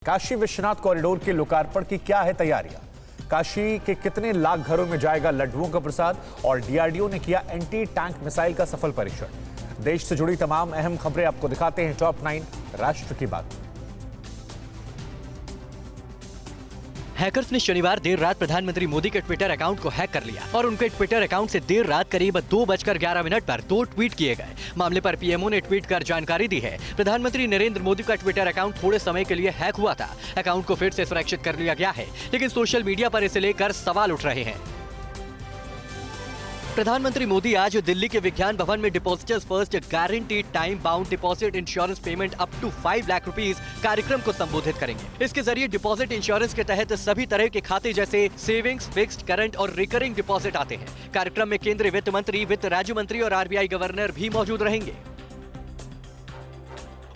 Kashi Vishwanath corridor के लोकार्पण की क्या है तैयारियां? काशी के कितने लाख घरों में जाएगा लड्डुओं का प्रसाद? और डीआरडीओ ने किया एंटी टैंक मिसाइल का सफल परीक्षण। देश से जुड़ी तमाम अहम खबरें आपको दिखाते हैं टॉप 9 राष्ट्र की बात। हैकर्स ने शनिवार देर रात प्रधानमंत्री मोदी के ट्विटर अकाउंट को हैक कर लिया और उनके ट्विटर अकाउंट से देर रात करीब 2:11 पर 2 ट्वीट किए गए। मामले पर पीएमओ ने ट्वीट कर जानकारी दी है। प्रधानमंत्री नरेंद्र मोदी का ट्विटर अकाउंट थोड़े समय के लिए हैक हुआ था। अकाउंट को फिर से सुरक्षित कर लिया गया है, लेकिन सोशल मीडिया पर इसे लेकर सवाल उठ रहे हैं। प्रधानमंत्री मोदी आज दिल्ली के विज्ञान भवन में depositors first guaranteed time bound deposit insurance payment up to 5 lakh rupees कार्यक्रम को संबोधित करेंगे। इसके जरिए डिपॉजिट इंश्योरेंस के तहत सभी तरह के खाते जैसे सेविंग्स, फिक्स्ड, करंट और रिकरिंग डिपॉजिट आते हैं। कार्यक्रम में केंद्रीय वित्त मंत्री, वित्त राज्य मंत्री और आरबीआई गवर्नर भी मौजूद रहेंगे।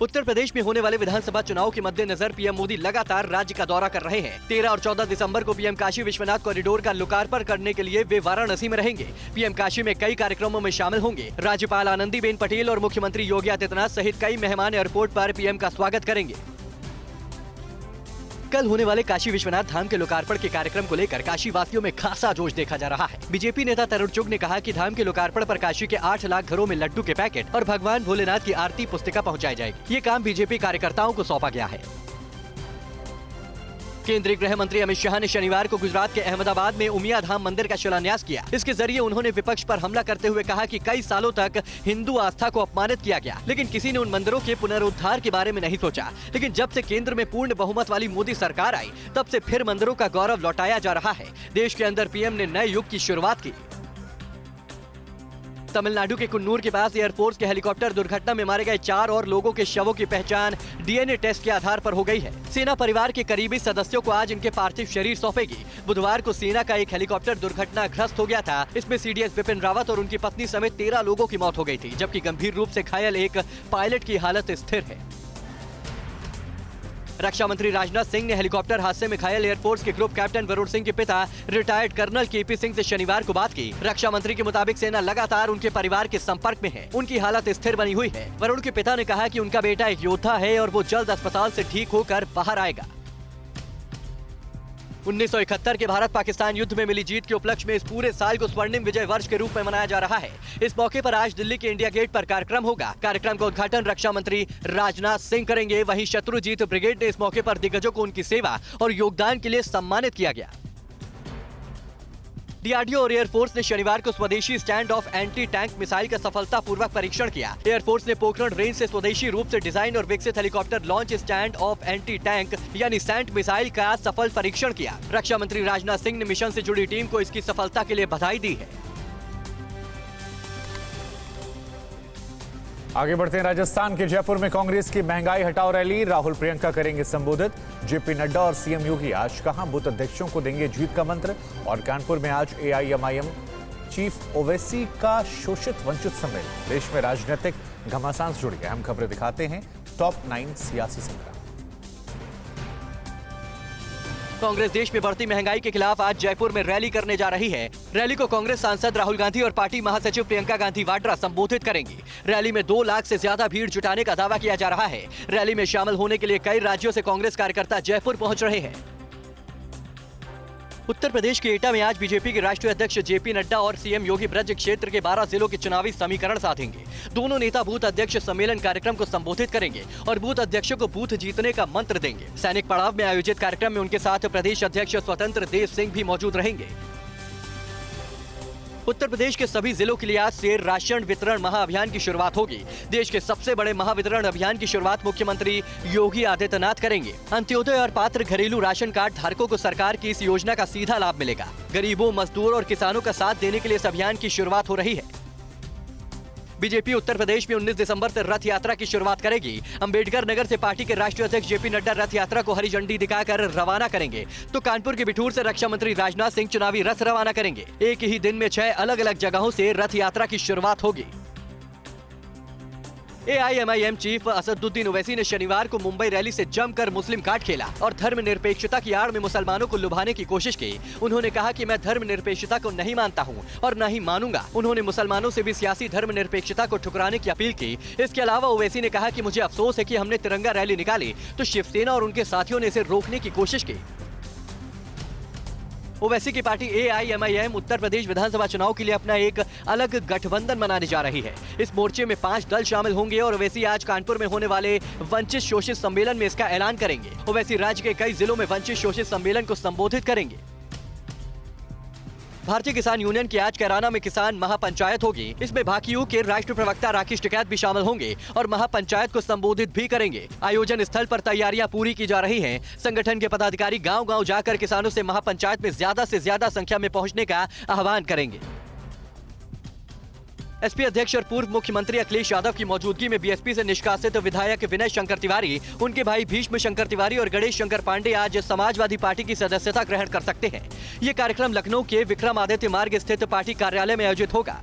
उत्तर प्रदेश में होने वाले विधानसभा चुनाव के मद्देनजर पीएम मोदी लगातार राज्य का दौरा कर रहे हैं। 13 और 14 दिसंबर को पीएम काशी विश्वनाथ कॉरिडोर का लोकार्पण करने के लिए वे वाराणसी में रहेंगे। पीएम काशी में कई कार्यक्रमों में शामिल होंगे। राज्यपाल आनंदीबेन पटेल और मुख्यमंत्री योगी आदित्यनाथ सहित कई मेहमान एयरपोर्ट पर पीएम का स्वागत करेंगे। कल होने वाले काशी विश्वनाथ धाम के लोकार्पण के कार्यक्रम को लेकर काशी वासियों में खासा जोश देखा जा रहा है। बीजेपी नेता तरुण चुग ने कहा कि धाम के लोकार्पण पर काशी के 8 लाख घरों में लड्डू के पैकेट और भगवान भोलेनाथ की आरती पुस्तिका पहुंचाई जाएगी। ये काम बीजेपी कार्यकर्ताओं को सौंपा गया है। केंद्रीय गृह मंत्री अमित शाह ने शनिवार को गुजरात के अहमदाबाद में उमिया धाम मंदिर का शिलान्यास किया। इसके जरिए उन्होंने विपक्ष पर हमला करते हुए कहा कि कई सालों तक हिंदू आस्था को अपमानित किया गया, लेकिन किसी ने उन मंदिरों के पुनरुद्धार के बारे में नहीं सोचा। लेकिन जब से केंद्र में पूर्ण बहुमत वाली मोदी सरकार आई, तब से फिर मंदिरों का गौरव लौटाया जा रहा है। देश के अंदर पीएम ने नए युग की शुरुआत की। तमिलनाडु के कुन्नूर के पास एयरफोर्स के हेलीकॉप्टर दुर्घटना में मारे गए 4 और लोगों के शवों की पहचान डीएनए टेस्ट के आधार पर हो गई है। सेना परिवार के करीबी सदस्यों को आज इनके पार्थिव शरीर सौंपेगी। बुधवार को सेना का एक हेलीकॉप्टर दुर्घटनाग्रस्त हो गया था। इसमें सीडीएस बिपिन रावत और उनकी पत्नी समेत 13 लोगों की मौत हो गई थी, जबकि गंभीर रूप से घायल एक पायलट की हालत स्थिर है। रक्षा मंत्री राजनाथ सिंह ने हेलीकॉप्टर हादसे में घायल एयरफोर्स के ग्रुप कैप्टन वरुण सिंह के पिता रिटायर्ड कर्नल केपी सिंह से शनिवार को बात की। रक्षा मंत्री के मुताबिक सेना लगातार उनके परिवार के संपर्क में है। उनकी हालत स्थिर बनी हुई है। वरुण के पिता ने कहा कि उनका बेटा एक योद्धा है और वो जल्द अस्पताल से ठीक होकर बाहर आएगा। 1971 के भारत पाकिस्तान युद्ध में मिली जीत के उपलक्ष्य में इस पूरे साल को स्वर्णिम विजय वर्ष के रूप में मनाया जा रहा है। इस मौके पर आज दिल्ली के इंडिया गेट पर कार्यक्रम होगा। कार्यक्रम का उद्घाटन रक्षा मंत्री राजनाथ सिंह करेंगे। वहीं शत्रुजीत ब्रिगेड ने इस मौके पर दिग्गजों को उनकी सेवा और योगदान के लिए सम्मानित किया गया। डीआरडीओ और एयरफोर्स ने शनिवार को स्वदेशी stand of anti tank missile का सफलतापूर्वक परीक्षण किया। एयरफोर्स ने पोखरण रेंज से स्वदेशी रूप से डिजाइन और विकसित helicopter launch stand of anti tank यानी सैंट मिसाइल का सफल परीक्षण किया। रक्षा मंत्री राजनाथ सिंह ने मिशन से जुड़ी टीम को इसकी सफलता के लिए बधाई दी है। आगे बढ़ते हैं। राजस्थान के जयपुर में कांग्रेस की महंगाई हटाओ रैली। राहुल प्रियंका करेंगे संबोधित। जेपी नड्डा और सीएम योगी आज कहां बूथ अध्यक्षों को देंगे जीत का मंत्र। और कानपुर में आज एआईएमआईएम चीफ ओवैसी का शोषित वंचित सम्मेलन। देश में राजनीतिक घमासान से जुड़ी अहम खबरें दिखाते हैं टॉप 9 सियासी संग्राम। कांग्रेस देश में बढ़ती महंगाई के खिलाफ आज जयपुर में रैली करने जा रही है। रैली को कांग्रेस सांसद राहुल गांधी और पार्टी महासचिव प्रियंका गांधी वाड्रा संबोधित करेंगी। रैली में 2 लाख से ज्यादा भीड़ जुटाने का दावा किया जा रहा है। रैली में शामिल होने के लिए कई राज्यों से कांग्रेस कार्यकर्ता जयपुर पहुंच रहे हैं। उत्तर प्रदेश के एटा में आज बीजेपी के राष्ट्रीय अध्यक्ष जेपी नड्डा और सीएम योगी ब्रज क्षेत्र के 12 जिलों के चुनावी समीकरण साधेंगे। दोनों नेता बूथ अध्यक्ष सम्मेलन कार्यक्रम को संबोधित करेंगे और बूथ अध्यक्षों को बूथ जीतने का मंत्र देंगे। सैनिक पड़ाव में आयोजित कार्यक्रम में उनके साथ प्रदेश अध्यक्ष स्वतंत्र देव सिंह भी मौजूद रहेंगे। उत्तर प्रदेश के सभी जिलों के लिए आज से राशन वितरण महाअभियान की शुरुआत होगी। देश के सबसे बड़े महावितरण अभियान की शुरुआत मुख्यमंत्री योगी आदित्यनाथ करेंगे। अंत्योदय और पात्र घरेलू राशन कार्ड धारकों को सरकार की इस योजना का सीधा लाभ मिलेगा। गरीबों, मजदूरों और किसानों का साथ देने के लिए इस अभियान की शुरुआत हो रही है। बीजेपी उत्तर प्रदेश में 19 दिसंबर से रथ यात्रा की शुरुआत करेगी। अंबेडकर नगर से पार्टी के राष्ट्रीय अध्यक्ष जेपी नड्डा रथ यात्रा को हरी झंडी दिखाकर रवाना करेंगे, तो कानपुर के बिठूर से रक्षा मंत्री राजनाथ सिंह चुनावी रथ रवाना करेंगे। एक ही दिन में 6 अलग अलग जगहों से रथ यात्रा की शुरुआत होगी। AIMIM चीफ असदुद्दीन ओवैसी ने शनिवार को मुंबई रैली से जमकर मुस्लिम कार्ड खेला और धर्मनिरपेक्षता की आड़ में मुसलमानों को लुभाने की कोशिश की। उन्होंने कहा कि मैं धर्मनिरपेक्षता को नहीं मानता हूं और न ही मानूंगा। उन्होंने मुसलमानों से भी सियासी धर्मनिरपेक्षता को ठुकराने की अपील की। इसके अलावा ओवैसी ने कहा कि मुझे अफसोस है कि हमने तिरंगा रैली निकाली तो शिवसेना और उनके साथियों ने इसे रोकने की कोशिश की। ओवैसी की पार्टी AIMIM उत्तर प्रदेश विधानसभा चुनाव के लिए अपना एक अलग गठबंधन बनाने जा रही है। इस मोर्चे में 5 दल शामिल होंगे और ओवैसी आज कानपुर में होने वाले वंचित शोषित सम्मेलन में इसका ऐलान करेंगे। ओवैसी राज्य के कई जिलों में वंचित शोषित सम्मेलन को संबोधित करेंगे। भारतीय किसान यूनियन की आज कैराना में किसान महापंचायत होगी। इसमें भाकियू के राष्ट्रीय प्रवक्ता राकेश टिकैत भी शामिल होंगे और महापंचायत को संबोधित भी करेंगे। आयोजन स्थल पर तैयारियां पूरी की जा रही हैं। संगठन के पदाधिकारी गांव-गांव जाकर किसानों से महापंचायत में ज्यादा से ज्यादा संख्या में पहुंचने का आह्वान करेंगे। एसपी अध्यक्ष और पूर्व मुख्यमंत्री अखिलेश यादव की मौजूदगी में बीएसपी से निष्कासित विधायक विनय शंकर तिवारी, उनके भाई भीष्म शंकर तिवारी और गणेश शंकर पांडे आज समाजवादी पार्टी की सदस्यता ग्रहण कर सकते हैं। ये कार्यक्रम लखनऊ के विक्रमादित्य मार्ग स्थित पार्टी कार्यालय में आयोजित होगा।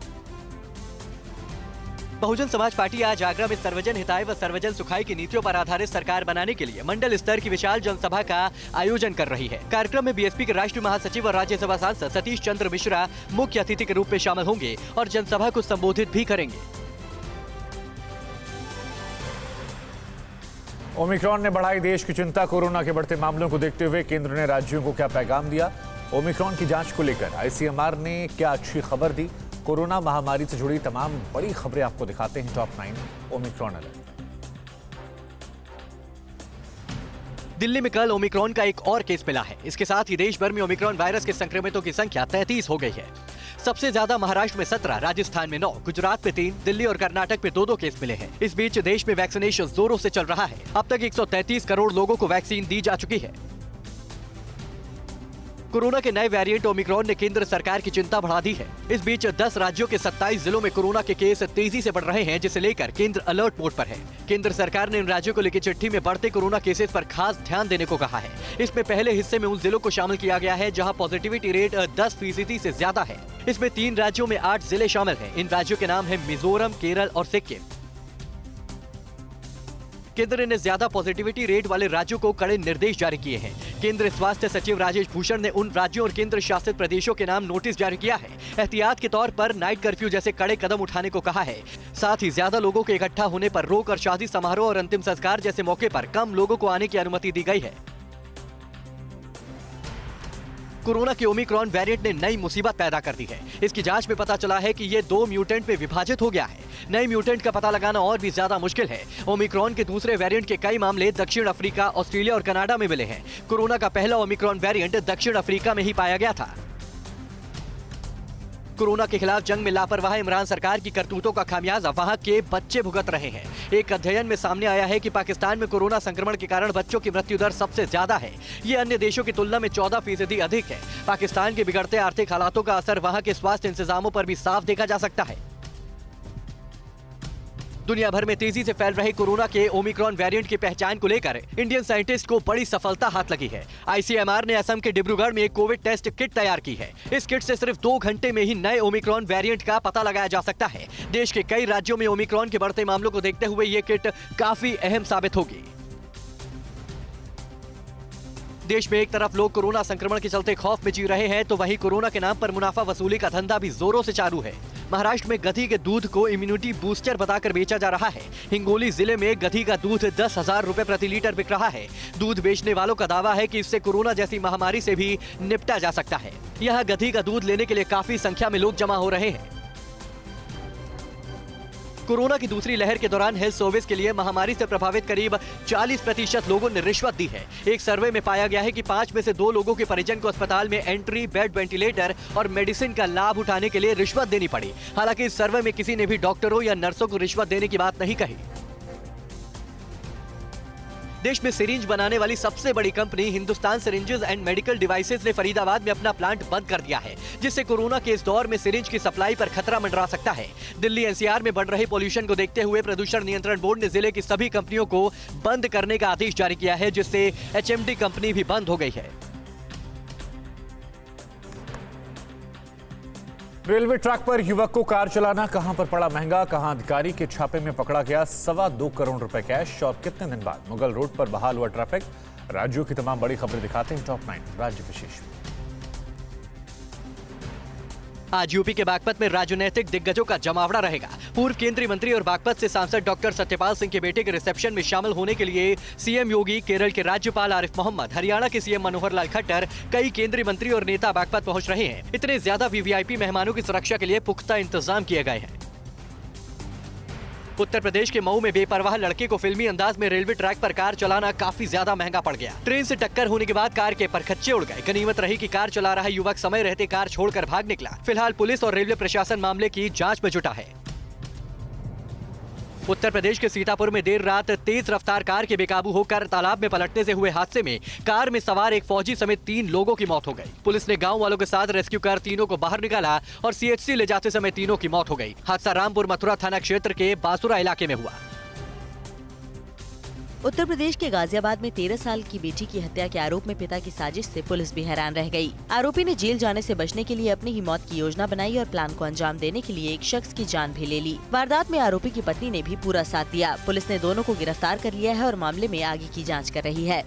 बहुजन समाज पार्टी आज आगरा में सर्वजन हिताय व सर्वजन सुखाय की नीतियों पर आधारित सरकार बनाने के लिए मंडल स्तर की विशाल जनसभा का आयोजन कर रही है। कार्यक्रम में बीएसपी के राष्ट्रीय महासचिव और राज्यसभा सांसद सतीश चंद्र मिश्रा मुख्य अतिथि के रूप में शामिल होंगे और जनसभा को संबोधित भी करेंगे। ओमिक्रॉन ने बढ़ाई देश की चिंता। कोरोना के बढ़ते मामलों को देखते हुए केंद्र ने राज्यों को क्या पैगाम दिया? ओमिक्रॉन की जांच को लेकर ICMR ने क्या अच्छी खबर दी? कोरोना महामारी से जुड़ी तमाम बड़ी खबरें आपको दिखाते हैं टॉप 9 ओमिक्रॉन अलर्ट। दिल्ली में कल ओमिक्रॉन का एक और केस मिला है। इसके साथ ही देश भर में ओमिक्रॉन वायरस के संक्रमितों की संख्या 33 हो गई है। सबसे ज्यादा महाराष्ट्र में 17, राजस्थान में 9, गुजरात में 3, दिल्ली और कर्नाटक में 2-2 केस मिले हैं। इस बीच देश में वैक्सीनेशन जोरों से चल रहा है। अब तक 133 करोड़ लोगों को वैक्सीन दी जा चुकी है। कोरोना के नए वेरिएंट ओमिक्रॉन ने केंद्र सरकार की चिंता बढ़ा दी है। इस बीच 10 राज्यों के 27 जिलों में कोरोना के केस तेजी से बढ़ रहे हैं, जिसे लेकर केंद्र अलर्ट मोड पर है। केंद्र सरकार ने इन राज्यों को लिखी चिट्ठी में बढ़ते कोरोना केसेस पर खास ध्यान देने को कहा है। इसमें पहले हिस्से में उन जिलों को शामिल किया गया है जहां पॉजिटिविटी रेट 10% से ज्यादा है। इसमें 3 राज्यों में 8 जिले शामिल हैं। इन राज्यों के नाम है मिजोरम, केरल और सिक्किम। केंद्र ने ज्यादा पॉजिटिविटी रेट वाले राज्यों को कड़े निर्देश जारी किए हैं। केंद्रीय स्वास्थ्य सचिव राजेश भूषण ने उन राज्यों और केंद्र शासित प्रदेशों के नाम नोटिस जारी किया है। एहतियात के तौर पर नाइट कर्फ्यू जैसे कड़े कदम उठाने को कहा है। साथ ही ज्यादा लोगों के इकट्ठा होने पर रोक और शादी समारोह और अंतिम संस्कार जैसे मौके पर कम लोगों को आने की अनुमति दी गई है। कोरोना के ओमिक्रॉन वेरिएंट ने नई मुसीबत पैदा कर दी है। इसकी जांच में पता चला है कि ये 2 म्यूटेंट में विभाजित हो गया है। नए म्यूटेंट का पता लगाना और भी ज्यादा मुश्किल है। ओमिक्रॉन के दूसरे वेरिएंट के कई मामले दक्षिण अफ्रीका, ऑस्ट्रेलिया और कनाडा में मिले हैं। कोरोना का पहला ओमिक्रॉन वेरिएंट दक्षिण अफ्रीका में ही पाया गया था। कोरोना के खिलाफ जंग में लापरवाह इमरान सरकार की करतूतों का खामियाजा वहां के बच्चे भुगत रहे हैं। एक अध्ययन में सामने आया है कि पाकिस्तान में कोरोना संक्रमण के कारण बच्चों की मृत्यु दर सबसे ज्यादा है। ये अन्य देशों की तुलना में 14% अधिक है। पाकिस्तान के बिगड़ते आर्थिक हालातों का असर वहां के स्वास्थ्य इंतजामों पर भी साफ देखा जा सकता है। दुनिया भर में तेजी से फैल रहे कोरोना के ओमिक्रॉन वेरिएंट की पहचान को लेकर इंडियन साइंटिस्ट को बड़ी सफलता हाथ लगी है। ICMR ने असम के डिब्रूगढ़ में एक कोविड टेस्ट किट तैयार की है। इस किट से सिर्फ 2 घंटे में ही नए ओमिक्रॉन वेरिएंट का पता लगाया जा सकता है। देश के कई राज्यों में ओमिक्रॉन के बढ़ते मामलों को देखते हुए ये किट काफी अहम साबित होगी। देश में एक तरफ लोग कोरोना संक्रमण के चलते खौफ में जी रहे हैं, तो वहीं कोरोना के नाम पर मुनाफा वसूली का धंधा भी जोरों से चालू है। महाराष्ट्र में गधी के दूध को इम्यूनिटी बूस्टर बताकर बेचा जा रहा है। हिंगोली जिले में गधी का दूध 10,000 रुपए प्रति लीटर बिक रहा है। दूध बेचने वालों का दावा है कि इससे कोरोना जैसी महामारी से भी निपटा जा सकता है। यहाँ गधी का दूध लेने के लिए काफी संख्या में लोग जमा हो रहे हैं। कोरोना की दूसरी लहर के दौरान हेल्थ सर्विस के लिए महामारी से प्रभावित करीब 40% लोगों ने रिश्वत दी है। एक सर्वे में पाया गया है कि 5 में से 2 लोगों के परिजन को अस्पताल में एंट्री, बेड, वेंटिलेटर और मेडिसिन का लाभ उठाने के लिए रिश्वत देनी पड़ी। हालांकि इस सर्वे में किसी ने भी डॉक्टरों या नर्सों को रिश्वत देने की बात नहीं कही। देश में सिरिंज बनाने वाली सबसे बड़ी company Hindustan syringes and medical devices ने फरीदाबाद में अपना प्लांट बंद कर दिया है, जिससे कोरोना के इस दौर में सिरिंज की सप्लाई पर खतरा मंडरा सकता है। दिल्ली NCR में बढ़ रहे पोल्यूशन को देखते हुए प्रदूषण नियंत्रण बोर्ड ने जिले की सभी कंपनियों को बंद करने का आदेश जारी किया है, जिससे HMD कंपनी भी बंद हो गई है। रेलवे ट्रैक पर युवक को कार चलाना कहां पर पड़ा महंगा, कहां अधिकारी के छापे में पकड़ा गया 2.25 करोड़ रुपए कैश और कितने दिन बाद मुगल रोड पर बहाल हुआ ट्रैफिक। राज्यों की तमाम बड़ी खबरें दिखाते हैं टॉप 9 राज्य विशेष में। आज यूपी के बागपत में राजनीतिक दिग्गजों का जमावड़ा रहेगा। पूर्व केंद्रीय मंत्री और बागपत से सांसद डॉक्टर सत्यपाल सिंह के बेटे के रिसेप्शन में शामिल होने के लिए सीएम योगी, केरल के राज्यपाल आरिफ मोहम्मद, हरियाणा के सीएम मनोहर लाल खट्टर, कई केंद्रीय मंत्री और नेता बागपत पहुंच रहे हैं। इतने ज्यादा वीवीआईपी मेहमानों की सुरक्षा के लिए पुख्ता इंतजाम किए गए हैं। उत्तर प्रदेश के मऊ में बेपरवाह लड़के को फिल्मी अंदाज में रेलवे ट्रैक पर कार चलाना काफी ज्यादा महंगा पड़ गया। ट्रेन से टक्कर होने के बाद कार के परखच्चे उड़ गए। गनीमत रही कि कार चला रहा युवक समय रहते कार छोड़कर भाग निकला। फिलहाल पुलिस और रेलवे प्रशासन मामले की जांच में जुटा है। उत्तर प्रदेश के सीतापुर में देर रात तेज रफ्तार कार के बेकाबू होकर तालाब में पलटने से हुए हादसे में कार में सवार एक फौजी समेत 3 लोगों की मौत हो गई। पुलिस ने गांव वालों के साथ रेस्क्यू कर तीनों को बाहर निकाला और सीएचसी ले जाते समय तीनों की मौत हो गई। हादसा रामपुर मथुरा थाना क्षेत्र के बासुरा इलाके में हुआ। उत्तर प्रदेश के गाजियाबाद में 13 साल की बेटी की हत्या के आरोप में पिता की साजिश से पुलिस भी हैरान रह गई। आरोपी ने जेल जाने से बचने के लिए अपनी ही मौत की योजना बनाई और प्लान को अंजाम देने के लिए एक शख्स की जान भी ले ली। वारदात में आरोपी की पत्नी ने भी पूरा साथ दिया। पुलिस ने दोनों को गिरफ्तार कर लिया है और मामले में आगे की जाँच कर रही है।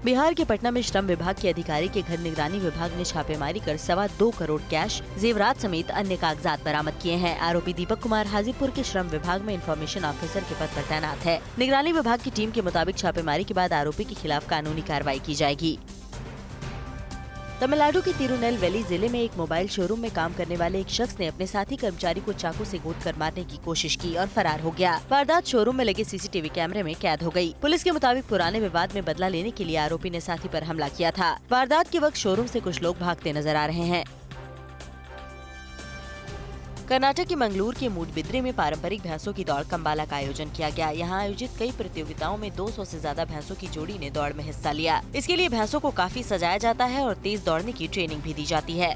बिहार के पटना में श्रम विभाग के अधिकारी के घर निगरानी विभाग ने छापेमारी कर 2.25 करोड़ कैश, जेवरात समेत अन्य कागजात बरामद किए हैं। आरोपी दीपक कुमार हाजीपुर के श्रम विभाग में इंफॉर्मेशन ऑफिसर के पद पर तैनात है। निगरानी विभाग की टीम के मुताबिक छापेमारी के बाद आरोपी के खिलाफ कानूनी कार्रवाई की जाएगी। तमिलनाडु के तिरुनेलवेली जिले में एक मोबाइल शोरूम में काम करने वाले एक शख्स ने अपने साथी कर्मचारी को चाकू से गोदकर मारने की कोशिश की और फरार हो गया। वारदात शोरूम में लगे सीसीटीवी कैमरे में कैद हो गई। पुलिस के मुताबिक पुराने विवाद में बदला लेने के लिए आरोपी ने साथी पर हमला किया था। वारदात के वक्त शोरूम से कुछ लोग भागते नजर आ रहे हैं। कर्नाटक के मंगलूर के मूडबिद्रे में पारंपरिक भैंसों की दौड़ कंबाला का आयोजन किया गया। यहाँ आयोजित कई प्रतियोगिताओं में 200 से ज्यादा भैंसों की जोड़ी ने दौड़ में हिस्सा लिया। इसके लिए भैंसों को काफी सजाया जाता है और तेज दौड़ने की ट्रेनिंग भी दी जाती है।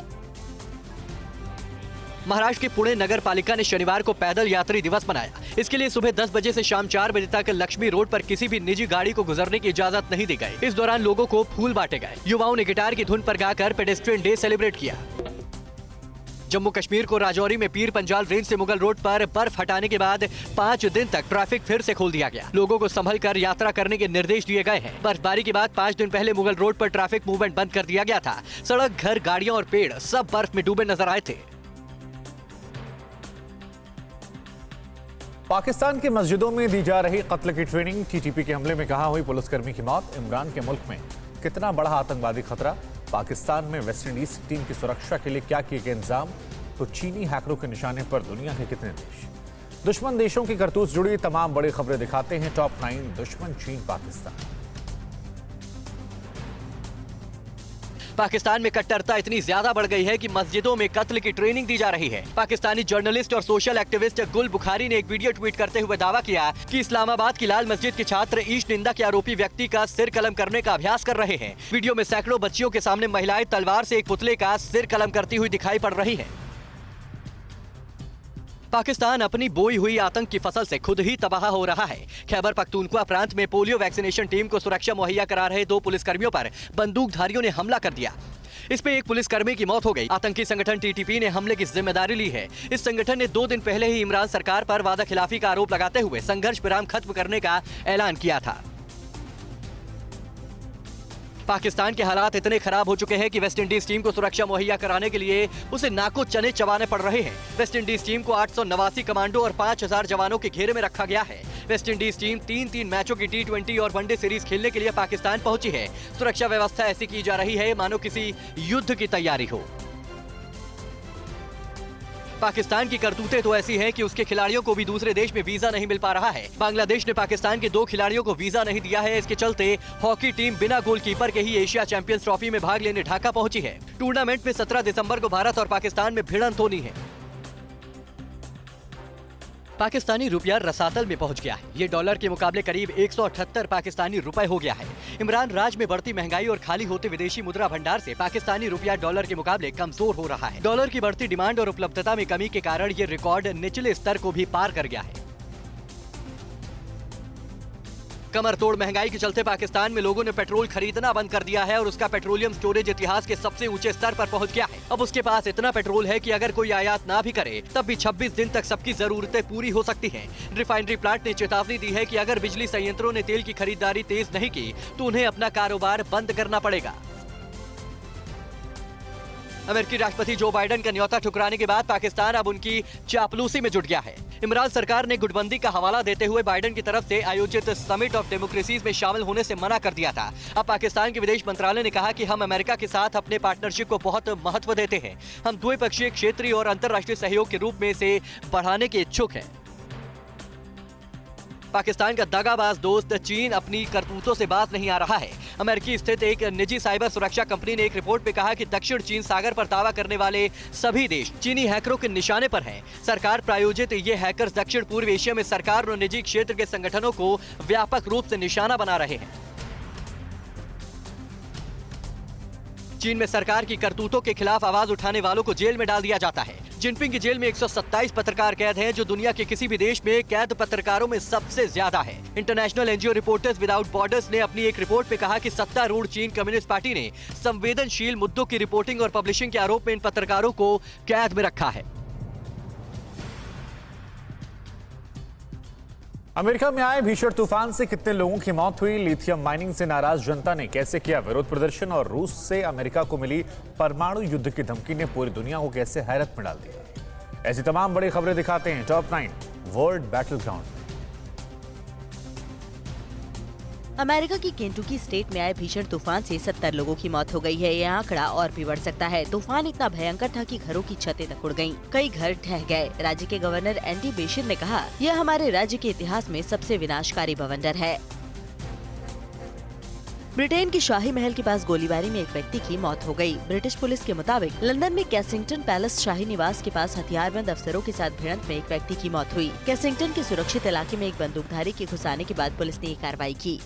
महाराष्ट्र के पुणे नगर पालिका ने शनिवार को पैदल यात्री दिवस मनाया। इसके लिए सुबह 10 बजे से शाम 4 बजे तक लक्ष्मी रोड पर किसी भी निजी गाड़ी को गुजरने की इजाजत नहीं दी गई। इस दौरान लोगों को फूल बांटे गए। युवाओं ने गिटार की धुन पर गाकर पेडेस्ट्रियन डे सेलिब्रेट किया। जम्मू कश्मीर को राजौरी में पीर पंजाल रेंज से मुगल रोड पर बर्फ हटाने के बाद 5 दिन तक ट्रैफिक फिर से खोल दिया गया। लोगों को संभल कर यात्रा करने के निर्देश दिए गए हैं। बर्फबारी के बाद 5 दिन पहले मुगल रोड पर ट्रैफिक मूवमेंट बंद कर दिया गया था। सड़क, घर, गाड़ियां और पेड़ सब बर्फ में डूबे नजर आए थे। पाकिस्तान की मस्जिदों में दी जा रही कत्ल की ट्रेनिंग, टीटीपी के हमले में कहां हुई पुलिसकर्मी की मौत। इमरान के मुल्क में कितना बड़ा आतंकवादी खतरा। पाकिस्तान में वेस्टइंडीज टीम की सुरक्षा के लिए क्या किए गए इंतजाम। तो चीनी हैकरों के निशाने पर दुनिया के कितने देश। दुश्मन देशों की करतूत जुड़ी तमाम बड़ी खबरें दिखाते हैं टॉप 9 दुश्मन चीन पाकिस्तान। पाकिस्तान में कट्टरता इतनी ज्यादा बढ़ गई है कि मस्जिदों में कत्ल की ट्रेनिंग दी जा रही है। पाकिस्तानी जर्नलिस्ट और सोशल एक्टिविस्ट गुल बुखारी ने एक वीडियो ट्वीट करते हुए दावा किया कि इस्लामाबाद की लाल मस्जिद के छात्र ईश निंदा के आरोपी व्यक्ति का सिर कलम करने का अभ्यास कर रहे हैं। वीडियो में सैकड़ों बच्चियों के सामने महिलाएं तलवार से एक पुतले का सिर कलम करती हुई दिखाई पड़ रही है। पाकिस्तान अपनी बोई हुई आतंक की फसल से खुद ही तबाह हो रहा है। खैबर पख्तूनख्वा प्रांत में पोलियो वैक्सीनेशन टीम को सुरक्षा मुहैया करा रहे 2 पुलिसकर्मियों पर बंदूकधारियों ने हमला कर दिया। इस पे एक पुलिसकर्मी की मौत हो गई। आतंकी संगठन टीटीपी ने हमले की जिम्मेदारी ली है। इस संगठन ने 2 दिन पहले ही इमरान सरकार पर वादा खिलाफी का आरोप लगाते हुए संघर्ष विराम खत्म करने का ऐलान किया था। पाकिस्तान के हालात इतने खराब हो चुके हैं कि वेस्टइंडीज टीम को सुरक्षा मुहैया कराने के लिए उसे नाको चने चबाने पड़ रहे हैं। वेस्टइंडीज टीम को 889 कमांडो और 5000 जवानों के घेरे में रखा गया है। वेस्टइंडीज टीम 3 मैचों की T20 और वनडे सीरीज खेलने के लिए पाकिस्तान पहुंची है। सुरक्षा व्यवस्था ऐसी की जा रही है मानो किसी युद्ध की तैयारी हो। पाकिस्तान की करतूतें तो ऐसी हैं कि उसके खिलाड़ियों को भी दूसरे देश में वीजा नहीं मिल पा रहा है। बांग्लादेश ने पाकिस्तान के 2 खिलाड़ियों को वीजा नहीं दिया है। इसके चलते हॉकी टीम बिना गोलकीपर के ही एशिया चैंपियंस ट्रॉफी में भाग लेने ढाका पहुंची है। टूर्नामेंट में 17 दिसंबर को भारत और पाकिस्तान में भिड़ंत होनी है। पाकिस्तानी रुपया रसातल में पहुंच गया है। ये डॉलर के मुकाबले करीब 178 पाकिस्तानी रुपए हो गया है। इमरान राज में बढ़ती महंगाई और खाली होते विदेशी मुद्रा भंडार से पाकिस्तानी रुपया डॉलर के मुकाबले कमजोर हो रहा है। डॉलर की बढ़ती डिमांड और उपलब्धता में कमी के कारण ये रिकॉर्ड निचले स्तर को भी पार कर गया है। कमर तोड़ महंगाई के चलते पाकिस्तान में लोगों ने पेट्रोल खरीदना बंद कर दिया है और उसका पेट्रोलियम स्टोरेज इतिहास के सबसे ऊंचे स्तर पर पहुंच गया है। अब उसके पास इतना पेट्रोल है कि अगर कोई आयात ना भी करे तब भी 26 दिन तक सबकी जरूरतें पूरी हो सकती हैं। रिफाइनरी प्लांट ने चेतावनी दी है कि अगर बिजली संयंत्रों ने तेल की खरीदारी तेज नहीं की तो उन्हें अपना कारोबार बंद करना पड़ेगा। अमेरिकी राष्ट्रपति जो बाइडेन का न्योता ठुकराने के बाद पाकिस्तान अब उनकी चापलूसी में जुट गया है। इमरान सरकार ने गुटबंदी का हवाला देते हुए बाइडेन की तरफ से आयोजित समिट ऑफ डेमोक्रेसीज में शामिल होने से मना कर दिया था। अब पाकिस्तान के विदेश मंत्रालय ने कहा कि हम अमेरिका के साथ अपने पार्टनरशिप को बहुत महत्व देते हैं। हम द्विपक्षीय, क्षेत्रीय और अंतर्राष्ट्रीय सहयोग के रूप में इसे बढ़ाने के इच्छुक हैं। पाकिस्तान का दगाबाज दोस्त चीन अपनी करतूतों से बाज नहीं आ रहा है। अमेरिकी स्थित एक निजी साइबर सुरक्षा कंपनी ने एक रिपोर्ट में कहा कि दक्षिण चीन सागर पर दावा करने वाले सभी देश चीनी हैकरों के निशाने पर हैं। सरकार प्रायोजित ये हैकर्स दक्षिण पूर्व एशिया में सरकार और निजी क्षेत्र के संगठनों को व्यापक रूप से निशाना बना रहे हैं। चीन में सरकार की करतूतों के खिलाफ आवाज उठाने वालों को जेल में डाल दिया जाता है। जिनपिंग की जेल में 127 पत्रकार कैद हैं, जो दुनिया के किसी भी देश में कैद पत्रकारों में सबसे ज्यादा है। International NGO reporters without borders ने अपनी एक रिपोर्ट में कहा कि सत्तारूढ़ चीन कम्युनिस्ट पार्टी ने संवेदनशील मुद्दों की रिपोर्टिंग और पब्लिशिंग के आरोप में इन पत्रकारों को कैद में रखा है। अमेरिका में आए भीषण तूफान से कितने लोगों की मौत हुई, लिथियम माइनिंग से नाराज जनता ने कैसे किया विरोध प्रदर्शन और रूस से अमेरिका को मिली परमाणु युद्ध की धमकी ने पूरी दुनिया को कैसे हैरत में डाल दिया। ऐसी तमाम बड़ी खबरें दिखाते हैं top 9 world battle ground. America की केंटुकी स्टेट में आए भीषण तूफान से 70 लोगों की मौत हो गई है। यह आंकड़ा और भी बढ़ सकता है। तूफान इतना भयंकर था कि घरों की छतें तक उड़ गईं। कई घर ढह गए। राज्य के गवर्नर एंडी बेशिर ने कहा, यह हमारे राज्य के इतिहास में सबसे विनाशकारी बवंडर है। ब्रिटेन की शाही महल के पास गोलीबारी में एक व्यक्ति की मौत हो गई। ब्रिटिश पुलिस के मुताबिक लंदन में कैसिंगटन पैलेस शाही निवास के पास हथियारबंद अफसरों के साथ भिड़ंत में एक व्यक्ति की मौत हुई। कैसिंगटन के सुरक्षित इलाके में एक बंदूकधारी के घुस आने के बाद पुलिस ने ये कार्रवाई की।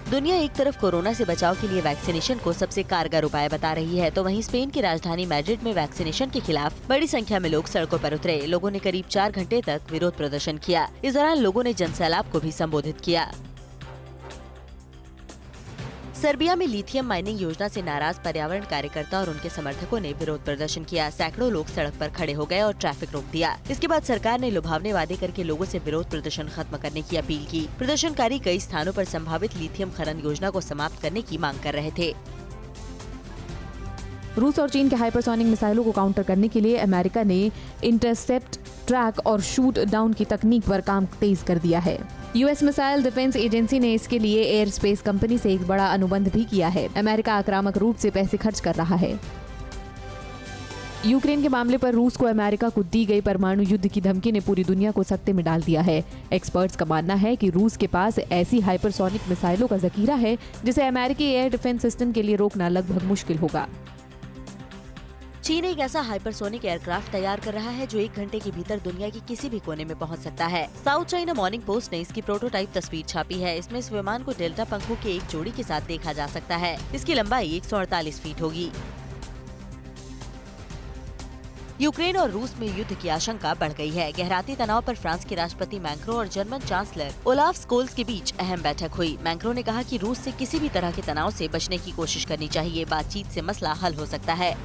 दुनिया एक तरफ कोरोना से बचाव के लिए वैक्सीनेशन को सबसे कारगर उपाय बता रही है, तो वहीं स्पेन की राजधानी मैड्रिड में वैक्सीनेशन के खिलाफ बड़ी संख्या में लोग सड़कों पर उतरे। लोगों ने करीब 4 घंटे तक विरोध प्रदर्शन किया। इस दौरान लोगों ने जनसैलाब को भी संबोधित किया। सर्बिया में लिथियम माइनिंग योजना से नाराज पर्यावरण कार्यकर्ता और उनके समर्थकों ने विरोध प्रदर्शन किया। सैकड़ों लोग सड़क पर खड़े हो गए और ट्रैफिक रोक दिया। इसके बाद सरकार ने लुभावने वादे करके लोगों से विरोध प्रदर्शन खत्म करने की अपील की। प्रदर्शनकारी कई स्थानों पर संभावित लिथियम खनन योजना को समाप्त करने की मांग कर रहे थे। रूस और चीन के हाइपरसोनिक मिसाइलों को काउंटर करने के लिए अमेरिका ने इंटरसेप्ट, ट्रैक और शूट डाउन की तकनीक पर काम तेज कर दिया है। यूएस मिसाइल डिफेंस एजेंसी ने इसके लिए एयर स्पेस कंपनी से एक बड़ा अनुबंध भी किया है। अमेरिका आक्रामक रूप से पैसे खर्च कर रहा है। यूक्रेन के मामले पर रूस को अमेरिका को दी गई परमाणु युद्ध की धमकी ने पूरी दुनिया को सकते में डाल दिया है। एक्सपर्ट्स का मानना है कि रूस के पास ऐसी हाइपरसोनिक मिसाइलों का जखीरा है जिसे अमेरिकी एयर डिफेंस सिस्टम के लिए रोकना लगभग मुश्किल होगा। चीन एक ऐसा हाइपरसोनिक एयरक्राफ्ट तैयार कर रहा है जो 1 घंटे के भीतर दुनिया के किसी भी कोने में पहुंच सकता है। साउथ चाइना मॉर्निंग पोस्ट ने इसकी प्रोटोटाइप तस्वीर छापी है। इसमें इस विमान को डेल्टा पंखों के एक जोड़ी के साथ देखा जा सकता है। इसकी लंबाई 148 फीट होगी। यूक्रेन और रूस में युद्ध की आशंका बढ़ गई है। गहराते तनाव पर फ्रांस के राष्ट्रपति मैक्रों और जर्मन चांसलर ओलाफ स्कोल्स के बीच अहम बैठक हुई। मैक्रों ने कहा कि रूस से किसी भी तरह के तनाव से बचने की कोशिश करनी चाहिए। बातचीत से मसला हल हो सकता है।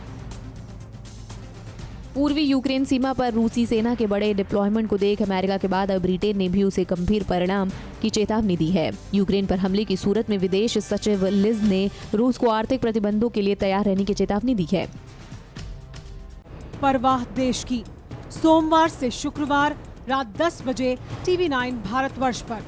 पूर्वी यूक्रेन सीमा पर रूसी सेना के बड़े डिप्लॉयमेंट को देख अमेरिका के बाद अब ब्रिटेन ने भी उसे गंभीर परिणाम की चेतावनी दी है। यूक्रेन पर हमले की सूरत में विदेश सचिव लिज ने रूस को आर्थिक प्रतिबंधों के लिए तैयार रहने की चेतावनी दी है। परवाह देश की, सोमवार से शुक्रवार रात 10 बजे TV9 भारतवर्ष पर।